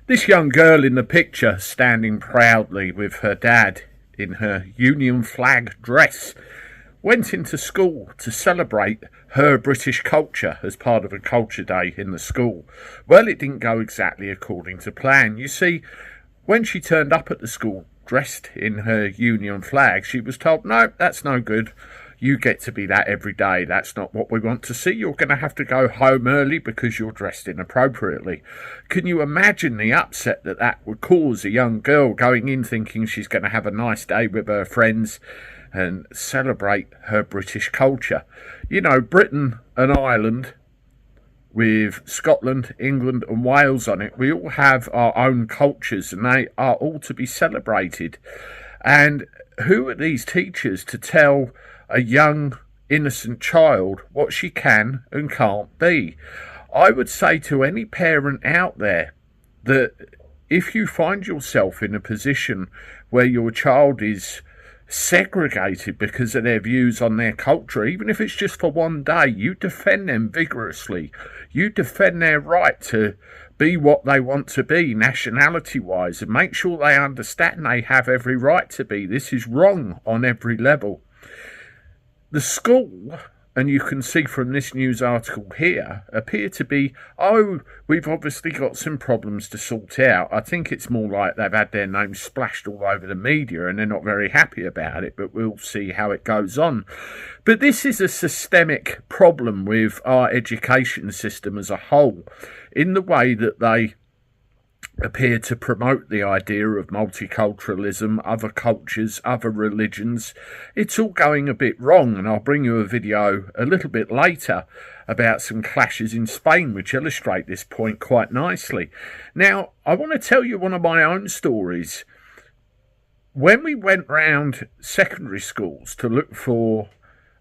This young girl in the picture, standing proudly with her dad in her Union flag dress, went into school to celebrate her British culture as part of a culture day in the school. Well, it didn't go exactly according to plan. You see, when she turned up at the school dressed in her Union flag, she was told, no, that's no good. You get to be that every day. That's not what we want to see. You're going to have to go home early because you're dressed inappropriately. Can you imagine the upset that that would cause a young girl going in thinking she's going to have a nice day with her friends and celebrate her British culture? You know, Britain and Ireland, with Scotland, England and Wales on it, we all have our own cultures and they are all to be celebrated. And who are these teachers to tell a young, innocent child what she can and can't be? I would say to any parent out there that if you find yourself in a position where your child is segregated because of their views on their culture, even if it's just for one day, you defend them vigorously. You defend their right to be what they want to be nationality-wise and make sure they understand they have every right to be. This is wrong on every level. The school, and you can see from this news article here, appear to be, oh, we've obviously got some problems to sort out. I think it's more like they've had their names splashed all over the media and they're not very happy about it, but we'll see how it goes on. But this is a systemic problem with our education system as a whole, in the way that they appear to promote the idea of multiculturalism, other cultures, other religions. It's all going a bit wrong, and I'll bring you a video a little bit later about some clashes in Spain which illustrate this point quite nicely. Now, I want to tell you one of my own stories. When we went round secondary schools to look for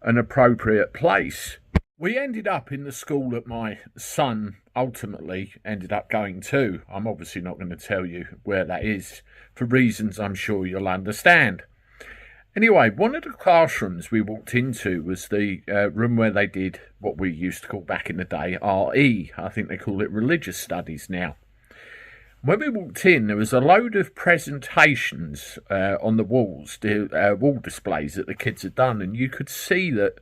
an appropriate place, we ended up in the school that my son ultimately ended up going to. I'm obviously not going to tell you where that is for reasons I'm sure you'll understand. Anyway, one of the classrooms we walked into was the room where they did what we used to call back in the day RE. I think they call it religious studies now. When we walked in, there was a load of presentations on the walls, wall displays that the kids had done, and you could see that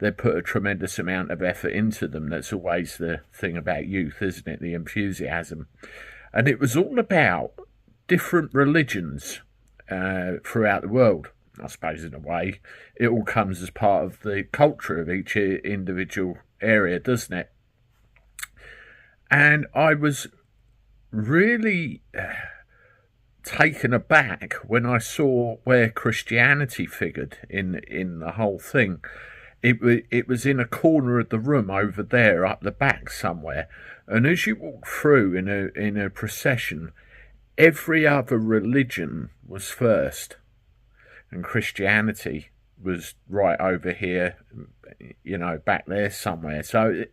they put a tremendous amount of effort into them. That's always the thing about youth, isn't it? The enthusiasm. And it was all about different religions throughout the world. I suppose in a way, it all comes as part of the culture of each individual area, doesn't it? And I was really taken aback when I saw where Christianity figured in the whole thing. It was in a corner of the room over there, up the back somewhere. And as you walk through in a procession, every other religion was first, and Christianity was right over here, you know, back there somewhere. So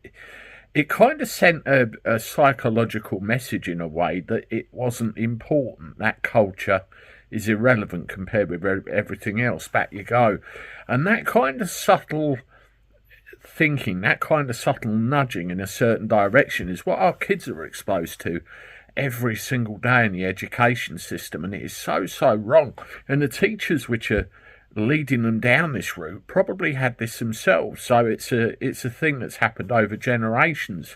it kind of sent a psychological message in a way that it wasn't important. That culture is irrelevant compared with everything else. Back you go. And that kind of subtle thinking, that kind of subtle nudging in a certain direction is what our kids are exposed to every single day in the education system. And it is so wrong. And the teachers which are leading them down this route probably had this themselves. So it's a thing that's happened over generations.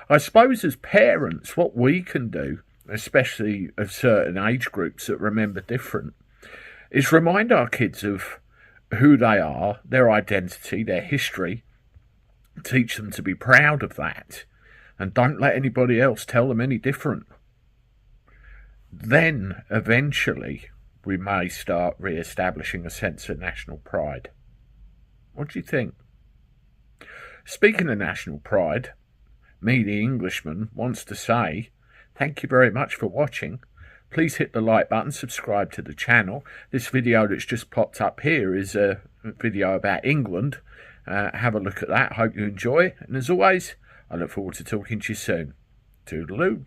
I suppose as parents, what we can do, especially of certain age groups that remember different, is remind our kids of who they are, their identity, their history, teach them to be proud of that, and don't let anybody else tell them any different. Then, eventually, we may start re-establishing a sense of national pride. What do you think? Speaking of national pride, me, the Englishman, wants to say thank you very much for watching. Please hit the like button, subscribe to the channel. This video that's just popped up here is a video about England. Have a look at that. Hope you enjoy. And as always, I look forward to talking to you soon. Toodaloo.